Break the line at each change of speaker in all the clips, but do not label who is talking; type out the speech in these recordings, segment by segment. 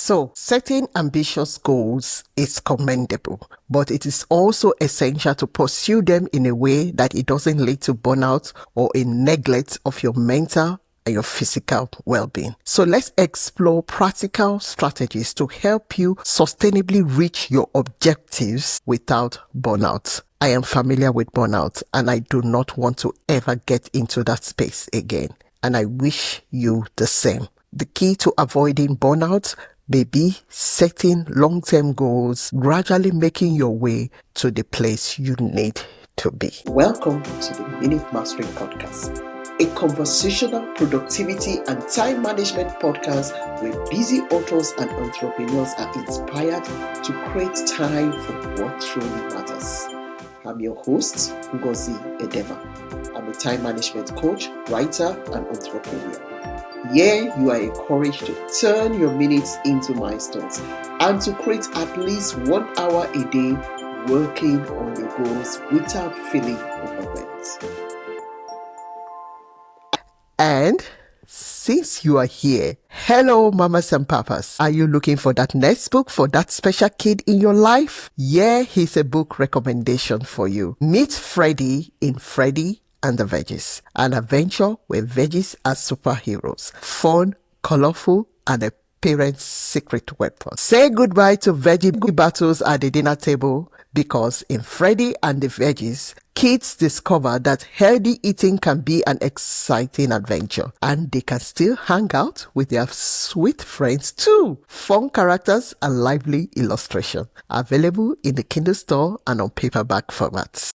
So, setting ambitious goals is commendable, but it is also essential to pursue them in a way that it doesn't lead to burnout or a neglect of your mental and your physical well-being. So let's explore practical strategies to help you sustainably reach your objectives without burnout. I am familiar with burnout and I do not want to ever get into that space again. And I wish you the same. The key to avoiding burnout may be setting long-term goals, gradually making your way to the place you need to be. Welcome to the Minute Mastery Podcast, a conversational productivity and time management podcast where busy authors and entrepreneurs are inspired to create time for what truly matters. I'm your host, Ngozi Edema. I'm a time management coach, writer, and entrepreneur. Here, you are encouraged to turn your minutes into milestones and to create at least 1 hour a day working on your goals without feeling overwhelmed. And since you are here, hello mamas and papas. Are you looking for that next book for that special kid in your life? Yeah, here's a book recommendation for you. Meet Freddy in Freddy and the Veggies, an adventure where veggies are superheroes, fun, colorful, and a parent's secret weapon. Say goodbye to veggie battles at the dinner table because in Freddy and the Veggies, kids discover that healthy eating can be an exciting adventure and they can still hang out with their sweet friends too. Fun characters and lively illustration. Available in the Kindle store and on paperback formats.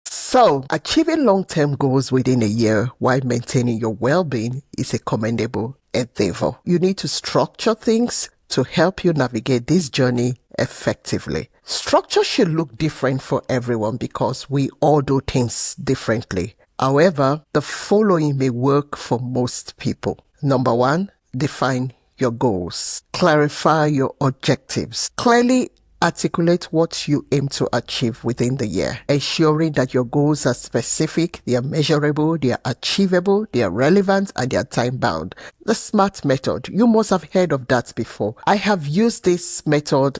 So, achieving long-term goals within a year while maintaining your well-being is a commendable endeavor. You need to structure things to help you navigate this journey effectively. Structure should look different for everyone because we all do things differently. However, the following may work for most people. Number 1, define your goals. Clarify your objectives. Clearly articulate what you aim to achieve within the year, ensuring that your goals are specific, they are measurable, they are achievable, they are relevant, and they are time-bound. The SMART method, you must have heard of that before. I have used this method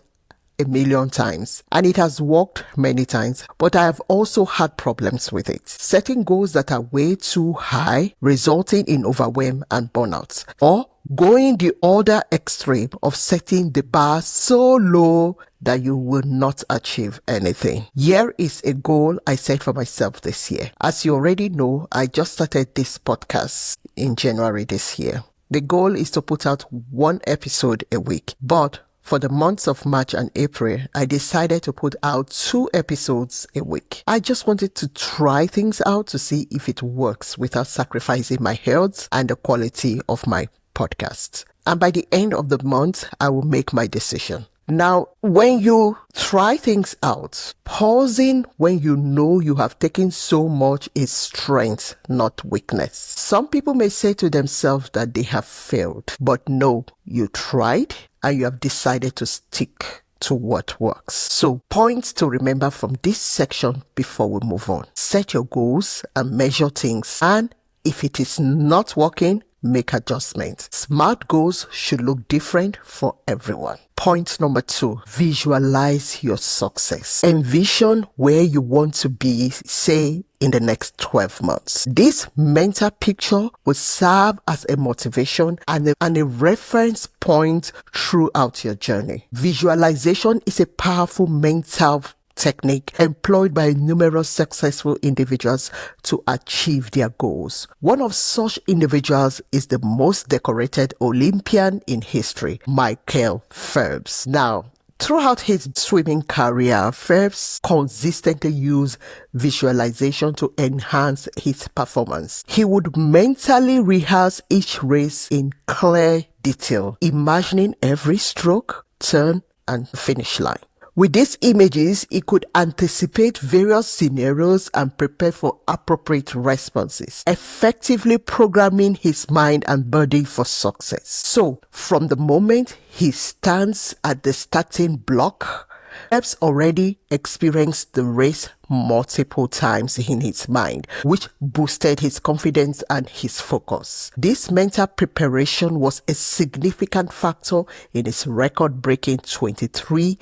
a million times and it has worked many times, but I have also had problems with it. Setting goals that are way too high, resulting in overwhelm and burnout, or going the other extreme of setting the bar so low that you will not achieve anything. Here is a goal I set for myself this year. As you already know, I just started this podcast in January this year. The goal is to put out 1 episode a week, but for the months of March and April, I decided to put out 2 episodes a week. I just wanted to try things out to see if it works without sacrificing my health and the quality of my podcast. And by the end of the month, I will make my decision. Now, when you try things out, pausing when you know you have taken so much is strength, not weakness. Some people may say to themselves that they have failed, but no, you tried and you have decided to stick to what works. So, points to remember from this section before we move on. Set your goals and measure things, and if it is not working, make adjustments. SMART goals should look different for everyone. Point number 2, visualize your success. Envision where you want to be, say, in the next 12 months. This mental picture will serve as a motivation and a reference point throughout your journey. Visualization is a powerful mental technique employed by numerous successful individuals to achieve their goals. One of such individuals is the most decorated Olympian in history, Michael Phelps. Now, throughout his swimming career, Phelps consistently used visualization to enhance his performance. He would mentally rehearse each race in clear detail, imagining every stroke, turn, and finish line. With these images, he could anticipate various scenarios and prepare for appropriate responses, effectively programming his mind and body for success. So, from the moment he stands at the starting block, Phelps already experienced the race multiple times in his mind, which boosted his confidence and his focus. This mental preparation was a significant factor in his record-breaking 23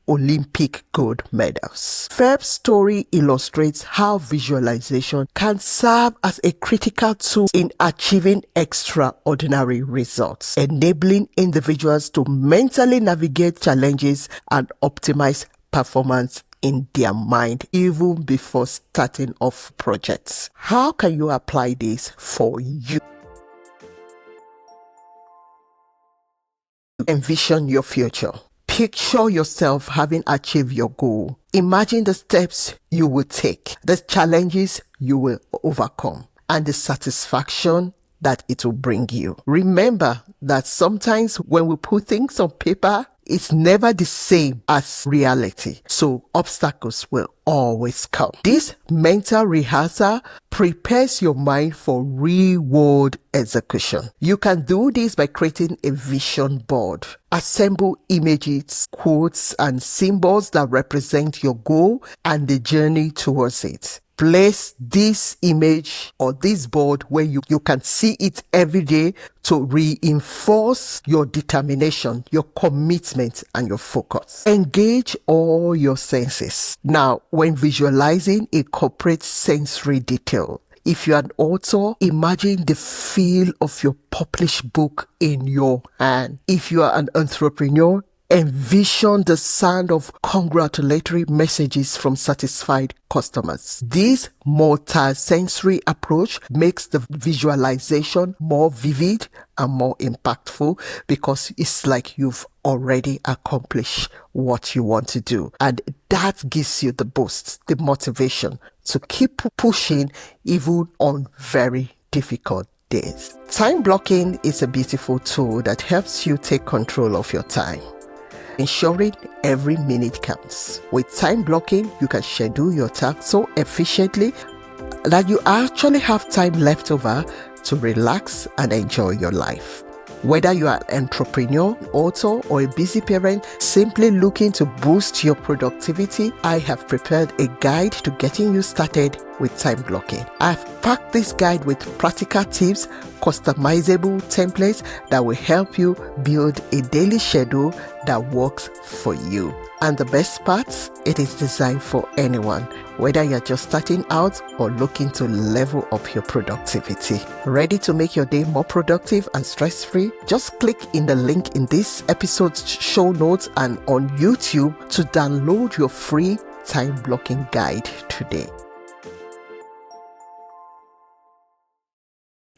Olympic gold medals. Phelps' story illustrates how visualization can serve as a critical tool in achieving extraordinary results, enabling individuals to mentally navigate challenges and optimize performance in their mind even before starting off projects. How can you apply this for you? Envision your future. Picture yourself having achieved your goal. Imagine the steps you will take, the challenges you will overcome, and the satisfaction that it will bring you. Remember that sometimes when we put things on paper, it's never the same as reality. So obstacles will always come. This mental rehearsal prepares your mind for real-world execution. You can do this by creating a vision board. Assemble images, quotes, and symbols that represent your goal and the journey towards it. Place this image or this board where you can see it every day to reinforce your determination, your commitment, and your focus. Engage all your senses. Now, when visualizing, incorporate sensory detail. If you're an author, imagine the feel of your published book in your hand. If you are an entrepreneur, envision the sound of congratulatory messages from satisfied customers. This multi-sensory approach makes the visualization more vivid and more impactful because it's like you've already accomplished what you want to do. And that gives you the boost, the motivation to keep pushing even on very difficult days. Time blocking is a beautiful tool that helps you take control of your time, ensuring every minute counts. With time blocking, you can schedule your tasks so efficiently that you actually have time left over to relax and enjoy your life. Whether you are an entrepreneur, author, or a busy parent simply looking to boost your productivity, I have prepared a guide to getting you started with time blocking. I've packed this guide with practical tips, customizable templates that will help you build a daily schedule that works for you. And the best part, it is designed for anyone, whether you're just starting out or looking to level up your productivity. Ready to make your day more productive and stress-free? Just click in the link in this episode's show notes and on YouTube to download your free time blocking guide today.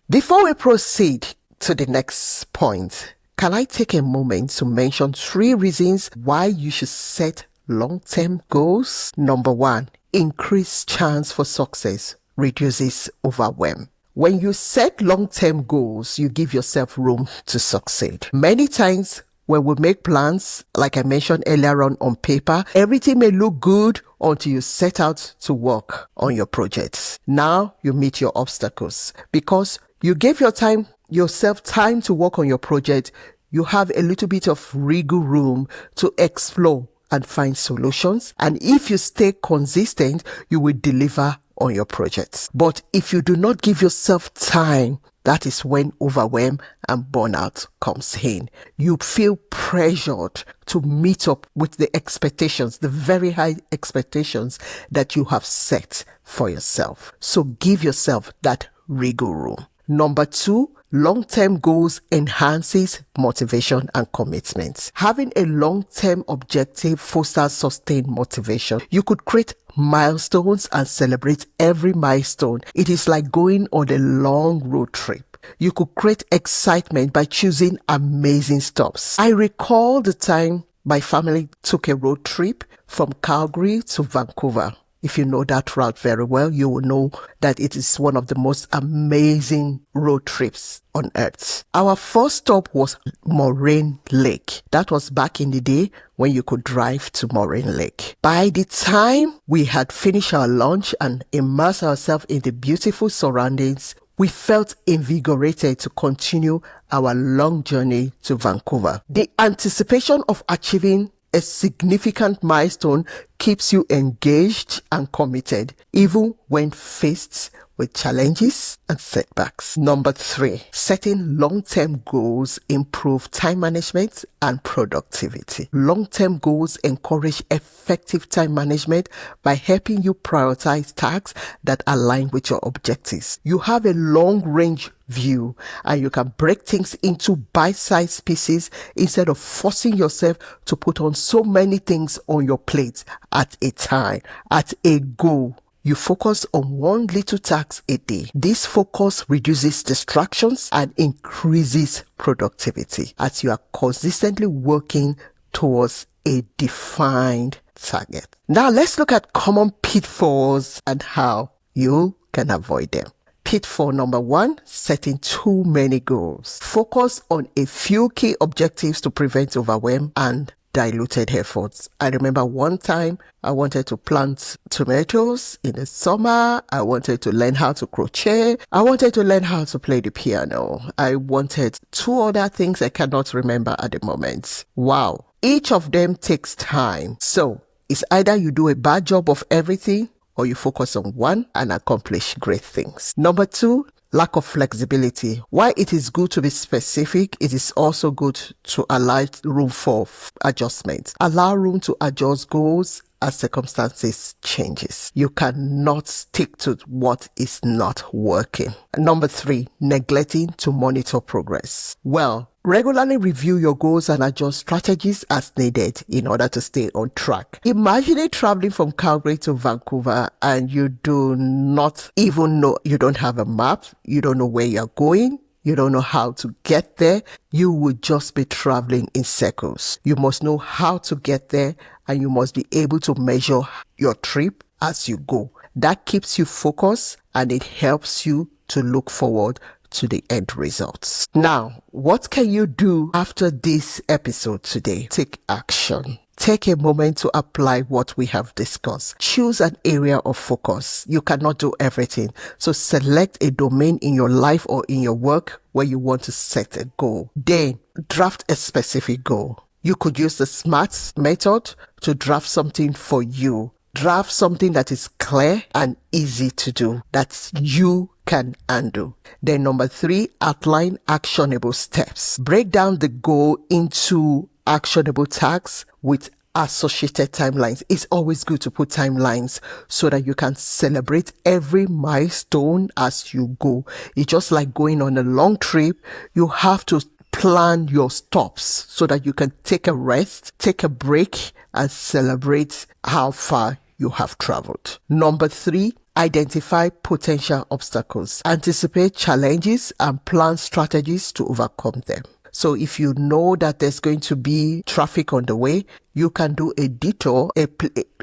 Before we proceed to the next point, can I take a moment to mention 3 reasons why you should set long-term goals? Number 1, increased chance for success reduces overwhelm. When you set long-term goals, you give yourself room to succeed. Many times when we make plans, like I mentioned earlier on paper, everything may look good until you set out to work on your projects. Now you meet your obstacles because you gave yourself time to work on your project. You have a little bit of wiggle room to explore and find solutions. And if you stay consistent, you will deliver on your projects. But if you do not give yourself time, that is when overwhelm and burnout comes in. You feel pressured to meet up with the expectations, the very high expectations that you have set for yourself. So give yourself that wiggle room. Number 2, long-term goals enhances motivation and commitment. Having a long-term objective fosters sustained motivation. You could create milestones and celebrate every milestone. It is like going on a long road trip. You could create excitement by choosing amazing stops. I recall the time my family took a road trip from Calgary to Vancouver. If you know that route very well, you will know that it is one of the most amazing road trips on earth. Our first stop was Moraine Lake. That was back in the day when you could drive to Moraine Lake. By the time we had finished our lunch and immersed ourselves in the beautiful surroundings, we felt invigorated to continue our long journey to Vancouver. The anticipation of achieving a significant milestone keeps you engaged and committed, even when faced with challenges and setbacks. Number 3, setting long-term goals improve time management and productivity. Long-term goals encourage effective time management by helping you prioritize tasks that align with your objectives. You have a long-range view and you can break things into bite-sized pieces instead of forcing yourself to put on so many things on your plate at a time, at a go. You focus on one little task a day. This focus reduces distractions and increases productivity as you are consistently working towards a defined target. Now let's look at common pitfalls and how you can avoid them. Pitfall number 1, setting too many goals. Focus on a few key objectives to prevent overwhelm and diluted efforts. I remember one time I wanted to plant tomatoes in the summer. I wanted to learn how to crochet. I wanted to learn how to play the piano. I wanted 2 other things I cannot remember at the moment. Wow. Each of them takes time. So it's either you do a bad job of everything or you focus on one and accomplish great things. Number 2, lack of flexibility. While it is good to be specific, it is also good to allow room for adjustment. Allow room to adjust goals as circumstances changes. You cannot stick to what is not working. Number 3, neglecting to monitor progress. Well, regularly review your goals and adjust strategies as needed in order to stay on track. Imagine traveling from Calgary to Vancouver and you do not even know, you don't have a map, you don't know where you're going, you don't know how to get there. You would just be traveling in circles. You must know how to get there and you must be able to measure your trip as you go. That keeps you focused and it helps you to look forward to the end results. Now, what can you do after this episode today? Take action. Take a moment to apply what we have discussed. Choose an area of focus. You cannot do everything. So select a domain in your life or in your work where you want to set a goal. Then draft a specific goal. You could use the SMART method to draft something for you. Draft something that is clear and easy to do, that you can undo. Then number 3, outline actionable steps. Break down the goal into actionable tasks with associated timelines. It's always good to put timelines so that you can celebrate every milestone as you go. It's just like going on a long trip. You have to plan your stops so that you can take a rest, take a break, and celebrate how far you have traveled. Number 3, identify potential obstacles. Anticipate challenges and plan strategies to overcome them. So if you know that there's going to be traffic on the way, you can do a detour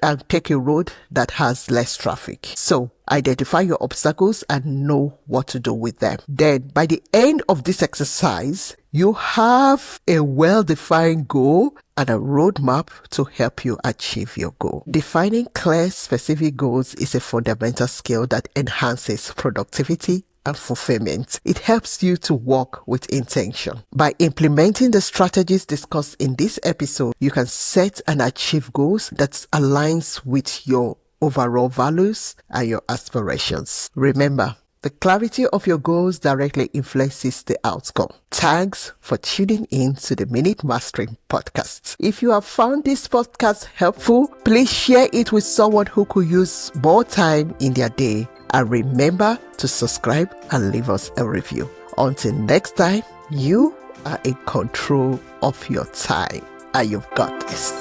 and take a road that has less traffic. So identify your obstacles and know what to do with them. Then by the end of this exercise, you have a well-defined goal and a roadmap to help you achieve your goal. Defining clear, specific goals is a fundamental skill that enhances productivity and fulfillment. It helps you to work with intention. By implementing the strategies discussed in this episode, you can set and achieve goals that aligns with your overall values and your aspirations. Remember, the clarity of your goals directly influences the outcome. Thanks for tuning in to the Minute Mastering Podcast. If you have found this podcast helpful, please share it with someone who could use more time in their day. And remember to subscribe and leave us a review. Until next time, you are in control of your time and you've got this.